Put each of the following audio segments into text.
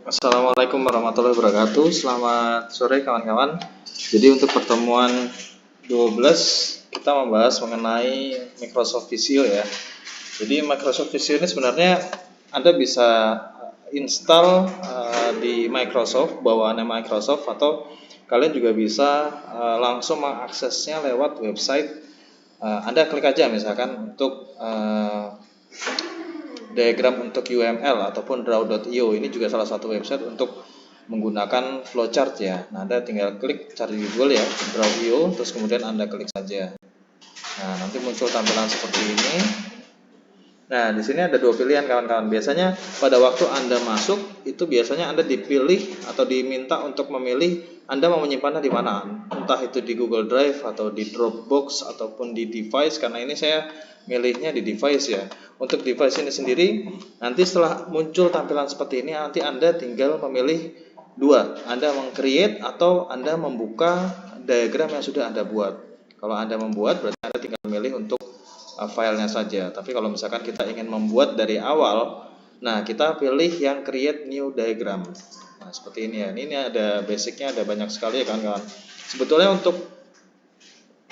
Assalamualaikum warahmatullahi wabarakatuh. Selamat sore kawan-kawan. Jadi untuk pertemuan 12 kita membahas mengenai Microsoft Visio ya. Jadi Microsoft Visio ini sebenarnya Anda bisa install di Microsoft, bawaannya Microsoft, atau kalian juga bisa langsung mengaksesnya lewat website. Anda klik aja misalkan untuk diagram untuk UML ataupun draw.io. Ini juga salah satu website untuk menggunakan flowchart ya. Nah, Anda tinggal klik cari di Google ya, draw.io, terus kemudian Anda klik saja. Nah, nanti muncul tampilan seperti ini. Nah, di sini ada dua pilihan kawan-kawan. Biasanya pada waktu Anda masuk, itu biasanya Anda dipilih atau diminta untuk memilih Anda mau menyimpannya di mana. Entah itu di Google Drive atau di Dropbox ataupun di device, karena ini saya milihnya di device ya. Untuk device ini sendiri, nanti setelah muncul tampilan seperti ini, nanti Anda tinggal memilih dua. Anda meng-create atau Anda membuka diagram yang sudah Anda buat. Kalau Anda membuat, berarti Anda tinggal memilih untuk filenya saja. Tapi kalau misalkan kita ingin membuat dari awal, nah kita pilih yang create new diagram. Nah seperti ini ya. Ini ada basicnya, ada banyak sekali ya kawan-kawan. Sebetulnya untuk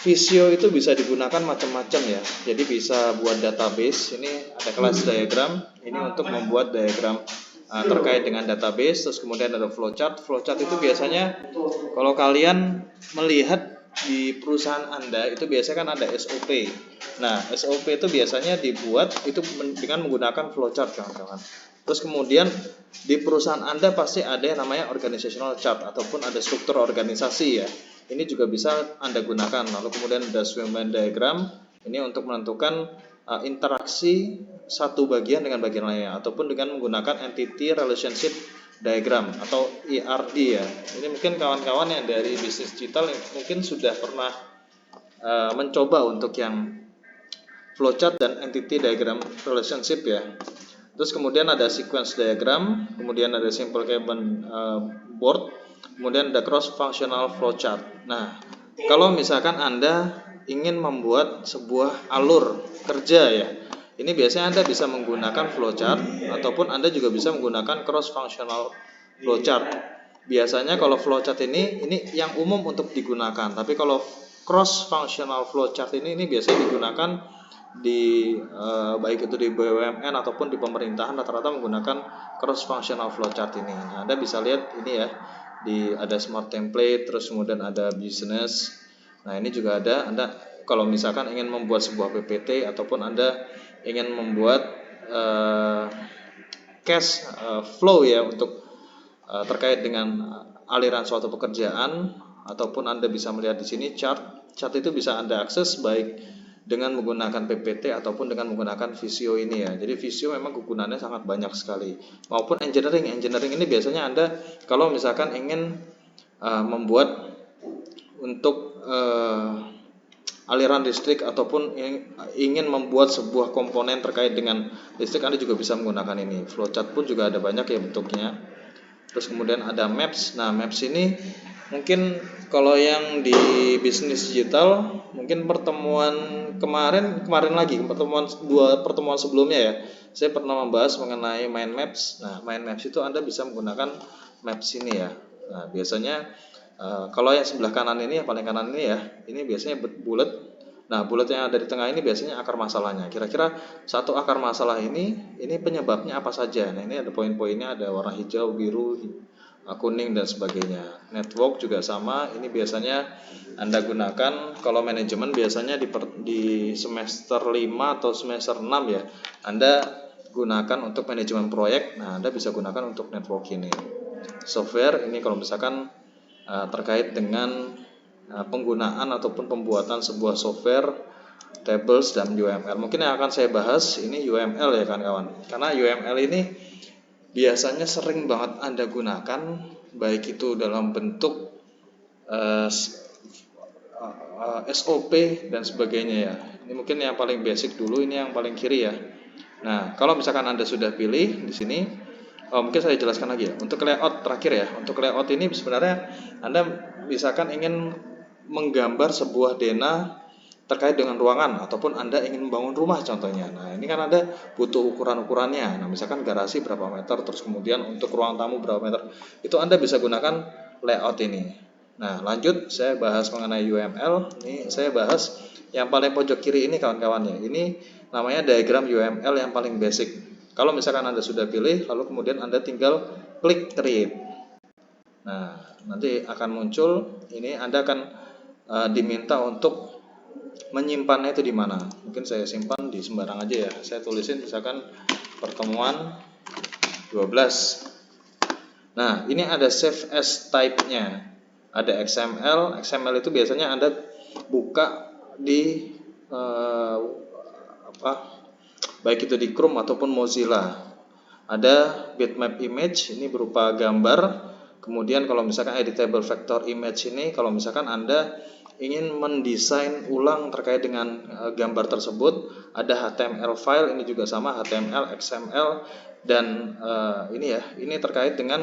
Visio itu bisa digunakan macam-macam ya. Jadi bisa buat database. Ini ada kelas diagram. Ini untuk membuat diagram terkait dengan database. Terus kemudian ada flowchart. Flowchart itu biasanya kalau kalian melihat di perusahaan Anda itu biasanya kan ada SOP. Nah, SOP itu biasanya dibuat itu dengan menggunakan flowchart kawan-kawan. Terus kemudian di perusahaan Anda pasti ada yang namanya organizational chart ataupun ada struktur organisasi ya. Ini juga bisa Anda gunakan. Lalu kemudian ada swimlane diagram. Ini untuk menentukan interaksi satu bagian dengan bagian lainnya ataupun dengan menggunakan entity relationship diagram atau ERD ya. Ini mungkin kawan-kawan yang dari bisnis digital mungkin sudah pernah mencoba untuk yang flowchart dan entity diagram relationship ya. Terus kemudian ada sequence diagram, kemudian ada simple Kanban board, kemudian ada cross functional flowchart. Nah, kalau misalkan Anda ingin membuat sebuah alur kerja ya, ini biasanya Anda bisa menggunakan flowchart ataupun Anda juga bisa menggunakan cross functional flowchart. Biasanya kalau flowchart ini yang umum untuk digunakan, tapi kalau cross functional flowchart ini biasanya digunakan di baik itu di BUMN ataupun di pemerintahan rata-rata menggunakan cross functional flowchart ini. Nah, Anda bisa lihat ini ya, ada smart template, terus kemudian ada business. Nah, ini juga ada. Anda kalau misalkan ingin membuat sebuah PPT ataupun Anda ingin membuat cash flow ya untuk terkait dengan aliran suatu pekerjaan, ataupun Anda bisa melihat di sini chart itu bisa Anda akses baik dengan menggunakan PPT ataupun dengan menggunakan Visio ini ya. Jadi Visio memang kegunaannya sangat banyak sekali. Maupun engineering ini biasanya Anda kalau misalkan ingin membuat untuk aliran listrik ataupun ingin membuat sebuah komponen terkait dengan listrik, Anda juga bisa menggunakan ini. Flowchart pun juga ada banyak ya bentuknya. Terus kemudian ada maps. Nah, maps ini mungkin kalau yang di bisnis digital mungkin pertemuan kemarin lagi pertemuan sebelumnya ya, saya pernah membahas mengenai mind maps. Nah, mind maps itu Anda bisa menggunakan maps ini ya. Nah, biasanya kalau yang sebelah kanan ini, yang paling kanan ini ya, ini biasanya bulat. Nah, bulat yang ada di tengah ini biasanya akar masalahnya. Kira-kira satu akar masalah ini penyebabnya apa saja. Nah, ini ada poin-poinnya, ada warna hijau, biru, kuning dan sebagainya. Network juga sama. Ini biasanya Anda gunakan kalau manajemen biasanya di semester 5 atau semester 6 ya. Anda gunakan untuk manajemen proyek. Nah, Anda bisa gunakan untuk network ini. Software ini kalau misalkan terkait dengan penggunaan ataupun pembuatan sebuah software, tables dan UML. Mungkin yang akan saya bahas ini UML ya kawan-kawan. Karena UML ini biasanya sering banget Anda gunakan baik itu dalam bentuk SOP dan sebagainya ya. Ini mungkin yang paling basic dulu, ini yang paling kiri ya. Nah, kalau misalkan Anda sudah pilih di sini, mungkin saya jelaskan lagi ya. Untuk layout terakhir ya. Untuk layout ini sebenarnya Anda misalkan ingin menggambar sebuah dena terkait dengan ruangan ataupun Anda ingin membangun rumah contohnya. Nah, ini kan Anda butuh ukuran-ukurannya. Nah, misalkan garasi berapa meter, terus kemudian untuk ruang tamu berapa meter. Itu Anda bisa gunakan layout ini. Nah, lanjut saya bahas mengenai UML. Ini saya bahas yang paling pojok kiri ini kawan-kawan ya. Ini namanya diagram UML yang paling basic. Kalau misalkan Anda sudah pilih, lalu kemudian Anda tinggal klik create. Nah, nanti akan muncul ini Anda akan diminta untuk menyimpannya itu di mana. Mungkin saya simpan di sembarang aja ya. Saya tulisin misalkan pertemuan 12. Nah, ini ada save as type-nya. Ada XML. XML itu biasanya Anda buka di baik itu di Chrome ataupun Mozilla. Ada bitmap image, ini berupa gambar. Kemudian kalau misalkan editable vector image ini, kalau misalkan Anda ingin mendesain ulang terkait dengan gambar tersebut, ada HTML file, ini juga sama HTML, XML, dan ini terkait dengan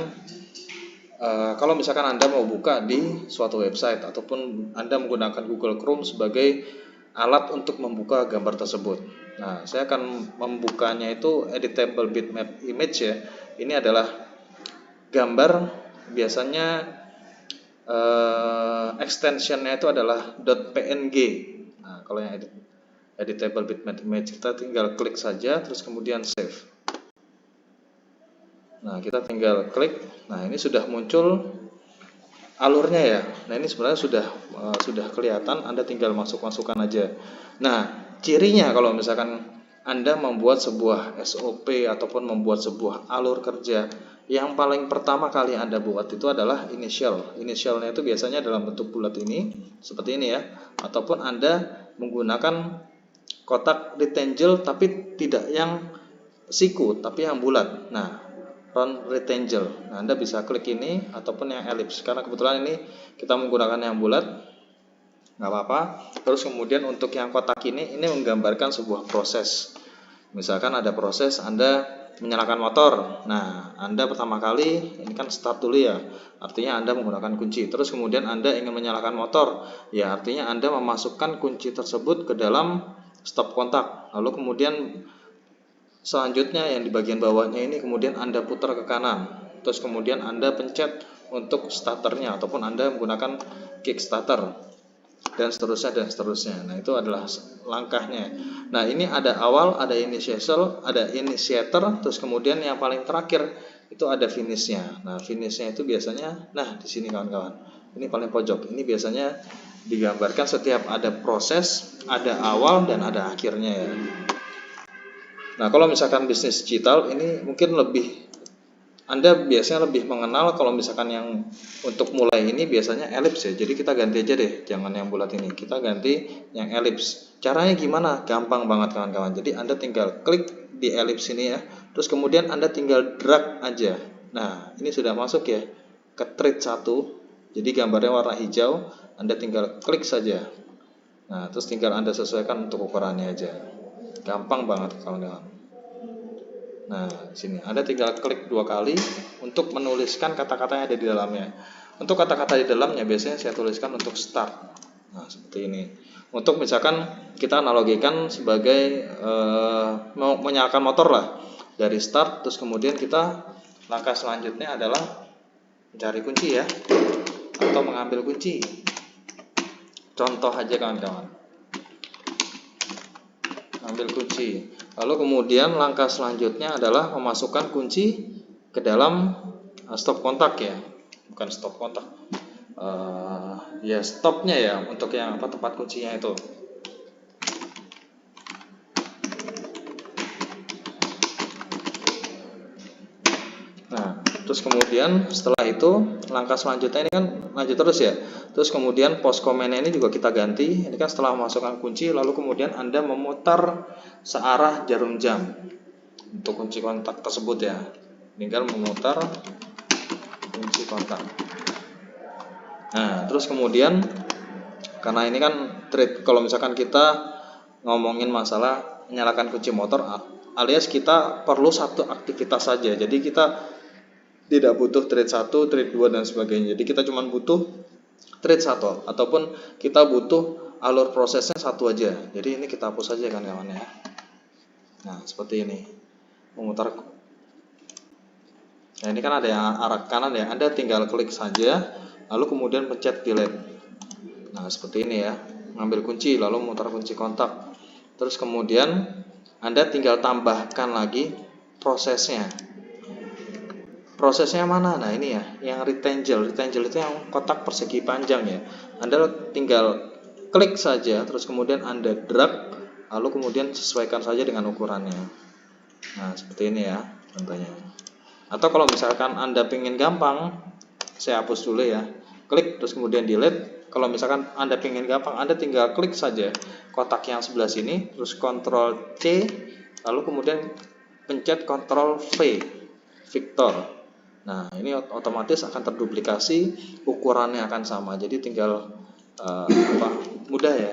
kalau misalkan Anda mau buka di suatu website ataupun Anda menggunakan Google Chrome sebagai alat untuk membuka gambar tersebut. Nah, saya akan membukanya itu editable bitmap image ya. Ini adalah gambar, biasanya extensionnya itu adalah .png. Nah, kalau yang editable bitmap image kita tinggal klik saja, terus kemudian save. Nah, kita tinggal klik. Nah, ini sudah muncul alurnya ya. Nah, ini sebenarnya sudah kelihatan, Anda tinggal masukkan aja. Nah, cirinya kalau misalkan Anda membuat sebuah SOP ataupun membuat sebuah alur kerja, yang paling pertama kali Anda buat itu adalah initial. Initialnya itu biasanya dalam bentuk bulat ini, seperti ini ya. Ataupun Anda menggunakan kotak rectangle tapi tidak yang siku, tapi yang bulat. Nah, round rectangle. Nah, Anda bisa klik ini ataupun yang ellipse. Karena kebetulan ini kita menggunakan yang bulat, nggak apa-apa. Terus kemudian untuk yang kotak ini menggambarkan sebuah proses. Misalkan ada proses Anda menyalakan motor. Nah, Anda pertama kali ini kan start dulu ya. Artinya Anda menggunakan kunci. Terus kemudian Anda ingin menyalakan motor. Ya, artinya Anda memasukkan kunci tersebut ke dalam stop kontak. Lalu kemudian selanjutnya yang di bagian bawahnya ini kemudian Anda putar ke kanan. Terus kemudian Anda pencet untuk starternya ataupun Anda menggunakan kickstarter dan seterusnya. Nah, itu adalah langkahnya. Nah, ini ada awal, ada initiator, terus kemudian yang paling terakhir itu ada finishnya. Nah, finishnya itu biasanya, di sini kawan-kawan. Ini paling pojok. Ini biasanya digambarkan setiap ada proses, ada awal dan ada akhirnya ya. Nah, kalau misalkan bisnis digital ini mungkin Anda biasanya lebih mengenal kalau misalkan yang untuk mulai ini biasanya ellipse ya. Jadi kita ganti aja deh, jangan yang bulat ini. Kita ganti yang ellipse. Caranya gimana? Gampang banget kawan-kawan. Jadi Anda tinggal klik di ellipse ini ya. Terus kemudian Anda tinggal drag aja. Nah, ini sudah masuk ya ke thread 1. Jadi gambarnya warna hijau, Anda tinggal klik saja. Nah, terus tinggal Anda sesuaikan untuk ukurannya aja. Gampang banget kawan-kawan. Nah, sini Anda tinggal klik 2 kali untuk menuliskan kata-kata yang ada di dalamnya. Untuk kata-kata di dalamnya biasanya saya tuliskan untuk start. Nah, seperti ini. Untuk misalkan kita analogikan sebagai mau menyalakan motor lah. Dari start, terus kemudian kita langkah selanjutnya adalah mencari kunci ya, atau mengambil kunci. Contoh aja kawan-kawan. Ambil kunci. Lalu kemudian langkah selanjutnya adalah memasukkan kunci ke dalam stop kontak ya, bukan stop kontak, ya stopnya ya, untuk yang tempat kuncinya itu. Nah, terus kemudian setelah itu langkah selanjutnya ini kan lanjut terus ya. Terus kemudian post comment ini juga kita ganti. Ini kan setelah memasukkan kunci, lalu kemudian Anda memutar searah jarum jam untuk kunci kontak tersebut ya. Tinggal memutar kunci kontak. Nah, terus kemudian karena ini kan thread, kalau misalkan kita ngomongin masalah menyalakan kunci motor, alias kita perlu satu aktivitas saja. Jadi kita tidak butuh thread 1, thread 2 dan sebagainya. Jadi kita cuma butuh thread 1 ataupun kita butuh alur prosesnya satu aja. Jadi ini kita hapus aja kan kawan ya. Nah seperti ini, memutar. Nah ini kan ada yang arah kanan ya, Anda tinggal klik saja, lalu kemudian pencet delete. Nah seperti ini ya, ngambil kunci lalu memutar kunci kontak. Terus kemudian Anda tinggal tambahkan lagi prosesnya. Prosesnya mana? Nah ini ya, yang rectangle. Rectangle itu yang kotak persegi panjang ya. Anda tinggal klik saja, terus kemudian Anda drag, lalu kemudian sesuaikan saja dengan ukurannya. Nah seperti ini ya contohnya. Atau kalau misalkan Anda pengen gampang, saya hapus dulu ya. Klik terus kemudian delete. Kalau misalkan Anda pengen gampang, Anda tinggal klik saja kotak yang sebelah sini, terus Ctrl C, lalu kemudian pencet Ctrl V, Victor. Nah ini otomatis akan terduplikasi, ukurannya akan sama. Jadi tinggal mudah ya.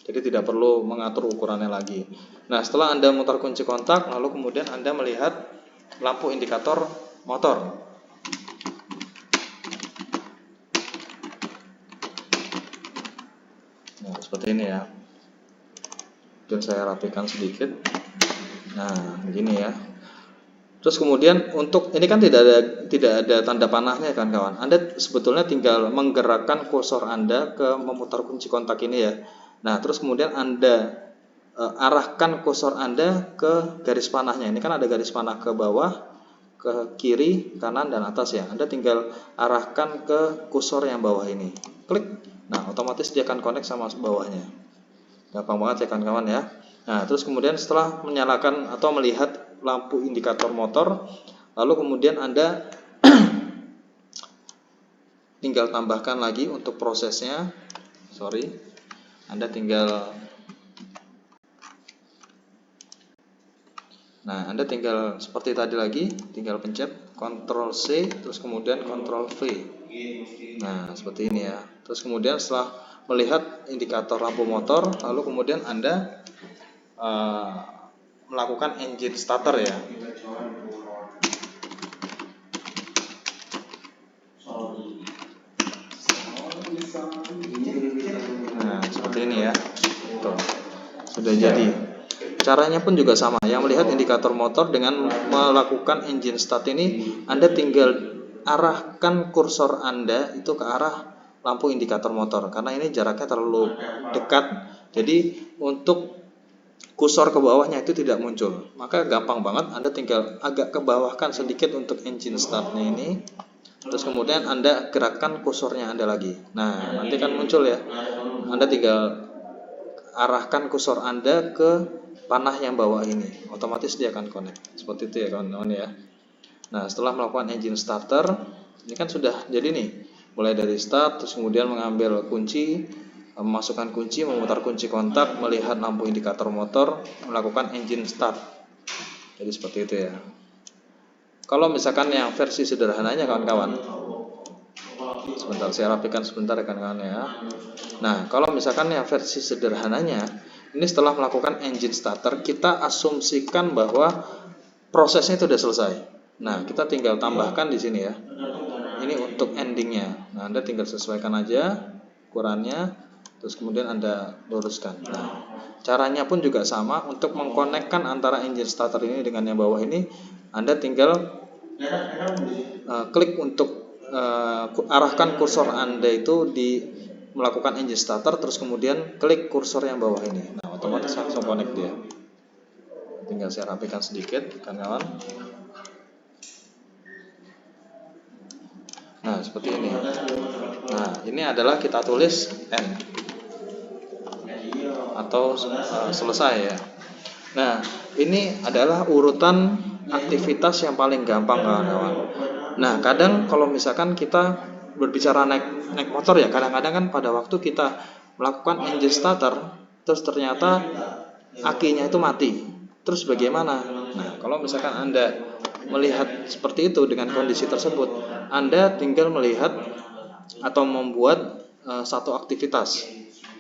Jadi tidak perlu mengatur ukurannya lagi. Nah setelah Anda mutar kunci kontak, lalu kemudian Anda melihat lampu indikator motor. Nah seperti ini ya. Dan saya rapikan sedikit. Nah begini ya. Terus kemudian untuk ini kan tidak ada tanda panahnya kan kawan. Anda sebetulnya tinggal menggerakkan kursor Anda ke memutar kunci kontak ini ya. Nah terus kemudian Anda arahkan kursor Anda ke garis panahnya. Ini kan ada garis panah ke bawah, ke kiri, kanan, dan atas ya. Anda tinggal arahkan ke kursor yang bawah ini. Klik. Nah otomatis dia akan connect sama bawahnya. Gampang banget ya kawan-kawan ya. Nah terus kemudian setelah menyalakan atau melihat lampu indikator motor, lalu kemudian Anda tinggal tambahkan lagi untuk prosesnya. Anda tinggal seperti tadi lagi, tinggal pencet Ctrl C, terus kemudian Ctrl V. Nah seperti ini ya. Terus kemudian setelah melihat indikator lampu motor, lalu kemudian Anda melakukan engine starter ya. Nah seperti ini ya. Tuh, sudah jadi. Caranya pun juga sama. Yang melihat indikator motor dengan melakukan engine start ini, Anda tinggal arahkan kursor Anda itu ke arah lampu indikator motor. Karena ini jaraknya terlalu dekat, jadi untuk kursor ke bawahnya itu tidak muncul. Maka gampang banget, Anda tinggal agak ke bawahkan sedikit untuk engine startnya ini. Terus kemudian Anda gerakkan kursornya Anda lagi. Nah nanti kan muncul ya. Anda tinggal arahkan kursor Anda ke panah yang bawah ini, otomatis dia akan connect. Seperti itu ya kawan-kawan ya. Nah setelah melakukan engine starter, ini kan sudah jadi nih. Mulai dari start, terus kemudian mengambil kunci, memasukkan kunci, memutar kunci kontak, melihat lampu indikator motor, melakukan engine start. Jadi seperti itu ya. Kalau misalkan yang versi sederhananya kawan-kawan, sebentar saya rapikan sebentar ya kawan-kawan ya. Nah kalau misalkan yang versi sederhananya, ini setelah melakukan engine starter, kita asumsikan bahwa prosesnya itu sudah selesai. Nah kita tinggal tambahkan di sini ya. Ini untuk endingnya. Nah Anda tinggal sesuaikan aja ukurannya, terus kemudian Anda luruskan. Nah caranya pun juga sama. Untuk mengkonekkan antara engine starter ini dengan yang bawah ini, Anda tinggal klik untuk arahkan kursor Anda itu di melakukan engine starter, terus kemudian klik kursor yang bawah ini. Nah otomatis langsung connect dia. Tinggal saya rapikan sedikit kawan-kawan. Nah seperti ini. Nah ini adalah kita tulis N atau selesai ya. Nah ini adalah urutan aktivitas yang paling gampang kawan-kawan. Nah kadang kalau misalkan kita berbicara naik motor ya, kadang-kadang kan pada waktu kita melakukan engine starter, terus ternyata akinya itu mati. Terus bagaimana? Nah kalau misalkan Anda melihat seperti itu dengan kondisi tersebut, Anda tinggal melihat atau membuat satu aktivitas.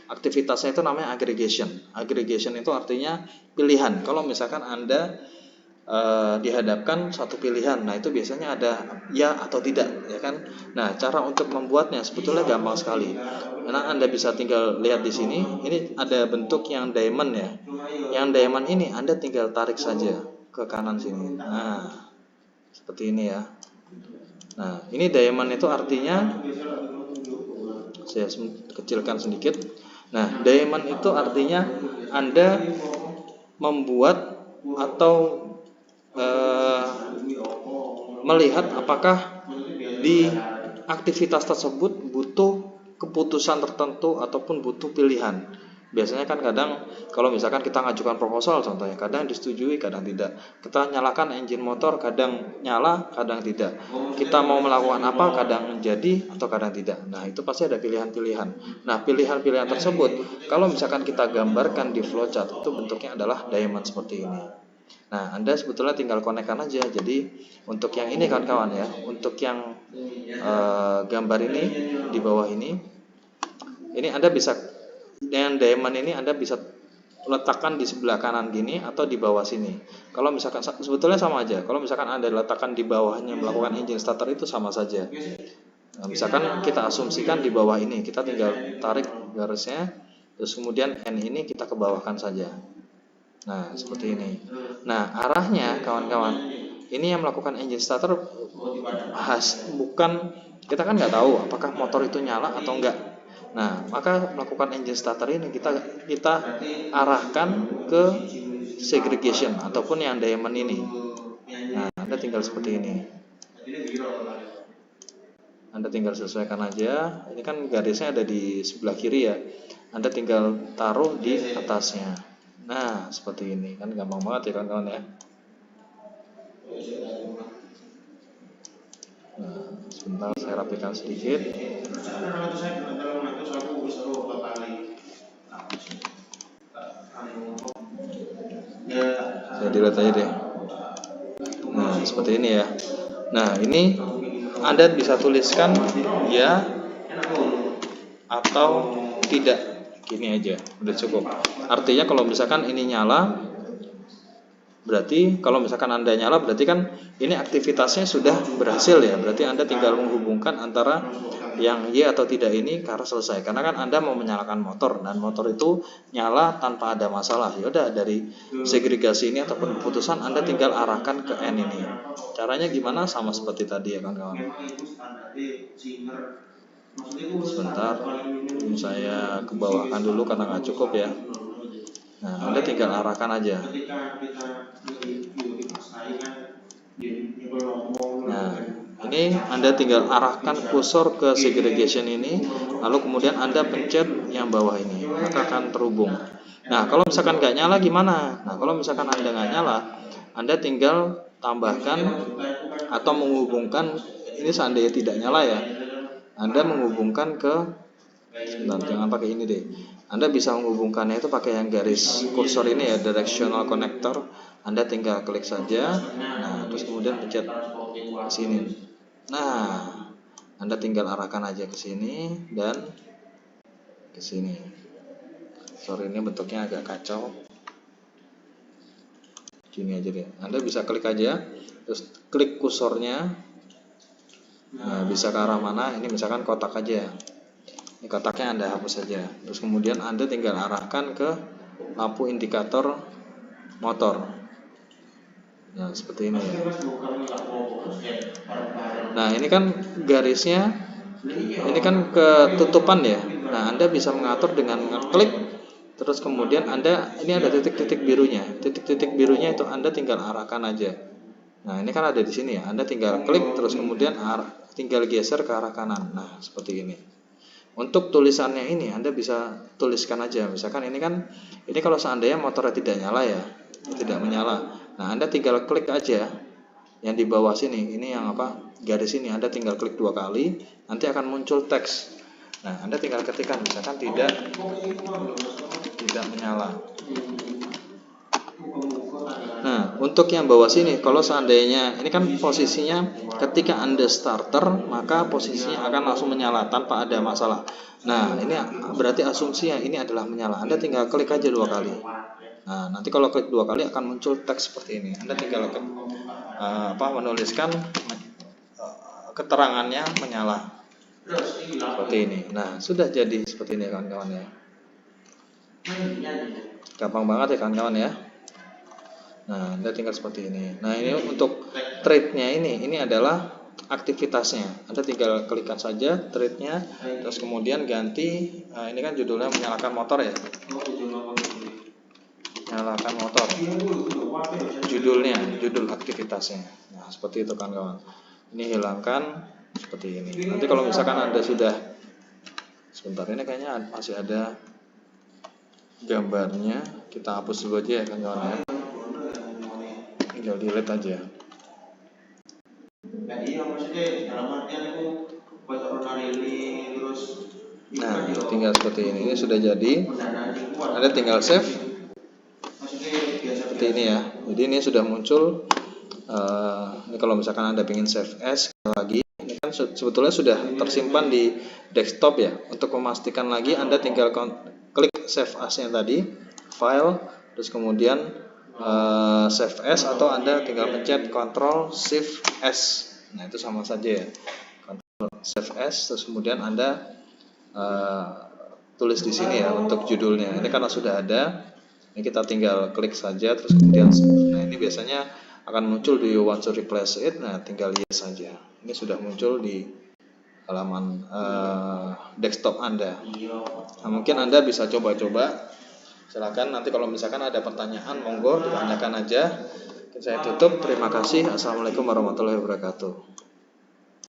Aktivitasnya itu namanya aggregation. Aggregation itu artinya pilihan. Kalau misalkan Anda dihadapkan satu pilihan. Nah, itu biasanya ada ya atau tidak, ya kan? Nah, cara untuk membuatnya sebetulnya gampang sekali. Karena Anda bisa tinggal lihat di sini, ini ada bentuk yang diamond ya. Yang diamond ini Anda tinggal tarik saja ke kanan sini. Nah, seperti ini ya. Nah, ini diamond itu artinya, saya kecilkan sedikit. Nah, diamond itu artinya Anda membuat atau melihat apakah di aktivitas tersebut butuh keputusan tertentu ataupun butuh pilihan. Biasanya kan kadang kalau misalkan kita ngajukan proposal contohnya, kadang disetujui, kadang tidak. Kita nyalakan engine motor, kadang nyala, kadang tidak. Kita mau melakukan apa, kadang jadi atau kadang tidak. Nah, itu pasti ada pilihan-pilihan. Nah, pilihan-pilihan tersebut kalau misalkan kita gambarkan di flowchart, itu bentuknya adalah diamond seperti ini. Nah, Anda sebetulnya tinggal konekkan aja. Jadi untuk yang ini kawan-kawan ya, untuk yang gambar ini di bawah ini Anda bisa, dengan diamond ini Anda bisa letakkan di sebelah kanan gini atau di bawah sini. Kalau misalkan sebetulnya sama aja. Kalau misalkan Anda letakkan di bawahnya melakukan engine starter itu sama saja. Nah, misalkan kita asumsikan di bawah ini, kita tinggal tarik garisnya, terus kemudian N ini kita ke bawahkan saja. Nah, seperti ini. Nah, arahnya kawan-kawan, ini yang melakukan engine starter bukan, kita kan nggak tahu apakah motor itu nyala atau enggak. Nah, maka melakukan engine starter ini kita arahkan ke segregation ataupun yang diamond ini. Nah, Anda tinggal seperti ini. Anda tinggal sesuaikan aja. Ini kan garisnya ada di sebelah kiri ya. Anda tinggal taruh di atasnya. Nah, seperti ini. Kan gampang banget ya kawan-kawan ya. Nah, sebentar saya rapikan sedikit. Saya delete aja deh. Nah, seperti ini ya. Nah, ini Anda bisa tuliskan ya atau tidak. Gini aja, udah cukup. Artinya kalau misalkan ini nyala, berarti kalau misalkan Anda nyala, berarti kan ini aktivitasnya sudah berhasil ya. Berarti Anda tinggal menghubungkan antara yang Y atau tidak ini karena selesai. Karena kan Anda mau menyalakan motor dan motor itu nyala tanpa ada masalah. Ya udah, dari segregasi ini ataupun keputusan Anda tinggal arahkan ke N ini. Caranya gimana? Sama seperti tadi ya kawan-kawan. Sebentar, saya kebawahkan dulu karena nggak cukup ya. Nah, Anda tinggal arahkan aja. Nah, ini Anda tinggal arahkan kursor ke segregation ini, lalu kemudian Anda pencet yang bawah ini, maka akan terhubung. Nah, kalau misalkan nggak nyala gimana? Nah, kalau misalkan Anda nggak nyala, Anda tinggal tambahkan atau menghubungkan, ini seandainya tidak nyala ya, Anda menghubungkan ke, sebentar, jangan pakai ini deh. Anda bisa menghubungkannya itu pakai yang garis kursor ini ya, directional connector. Anda tinggal klik saja. Nah, terus kemudian pencet ke sini. Nah, Anda tinggal arahkan aja ke sini dan ke sini. Sorry, ini bentuknya agak kacau. Gini aja deh. Anda bisa klik aja, terus klik kursornya. Nah, bisa ke arah mana? Ini misalkan kotak aja. Ini kotaknya Anda hapus saja. Terus kemudian Anda tinggal arahkan ke lampu indikator motor. Nah, seperti ini ya. Nah, ini kan garisnya, ini kan ketutupan ya. Nah, Anda bisa mengatur dengan ngeklik, terus kemudian ini ada titik-titik birunya. Titik-titik birunya itu Anda tinggal arahkan aja. Nah, ini kan ada di sini ya. Anda tinggal klik, terus kemudian tinggal geser ke arah kanan. Nah, seperti ini. Untuk tulisannya ini Anda bisa tuliskan aja. Misalkan ini kalau seandainya motornya tidak nyala ya, tidak menyala. Nah, Anda tinggal klik aja yang di bawah sini. Ini yang garis ini. Anda tinggal klik 2 kali, nanti akan muncul teks. Nah, Anda tinggal ketikkan, misalkan tidak menyala. Nah, untuk yang bawah sini, kalau seandainya ini kan posisinya ketika Anda starter, maka posisinya akan langsung menyala tanpa ada masalah. Nah, ini berarti asumsinya ini adalah menyala. Anda tinggal klik aja 2 kali. Nah, nanti kalau klik 2 kali akan muncul teks seperti ini. Anda tinggal menuliskan keterangannya menyala seperti ini. Nah, sudah jadi seperti ini kawan-kawan ya. Gampang banget ya kawan-kawan ya. Nah, Anda tinggal seperti ini. Nah, ini untuk trade-nya ini adalah aktivitasnya. Anda tinggal klikkan saja trade-nya, terus kemudian ganti. Ini kan judulnya menyalakan motor ya. Nyalakan motor. Judul aktivitasnya. Nah, seperti itu kawan-kawan. Ini hilangkan seperti ini. Nanti kalau misalkan Anda sudah, sebentar, ini kayaknya masih ada gambarnya, kita hapus dulu aja ya kawan-kawan ya. Tinggal delete aja. Nah, tinggal seperti ini. Ini sudah jadi. Anda tinggal save seperti ini ya. Jadi ini sudah muncul. Ini kalau misalkan Anda ingin save as lagi, ini kan sebetulnya sudah tersimpan di desktop ya. Untuk memastikan lagi, Anda tinggal klik save as-nya tadi, file, terus kemudian save as, atau Anda tinggal pencet Ctrl Shift S. Nah, itu sama saja ya. Ctrl Save as, terus kemudian Anda tulis di sini ya untuk judulnya. Ini karena sudah ada, ini kita tinggal klik saja, terus kemudian nah ini biasanya akan muncul di you want to replace it. Nah, tinggal yes saja. Ini sudah muncul di halaman desktop Anda. Nah, mungkin Anda bisa coba-coba. Silakan, nanti kalau misalkan ada pertanyaan, monggo ditanyakan aja. Saya tutup. Terima kasih. Assalamualaikum warahmatullahi wabarakatuh.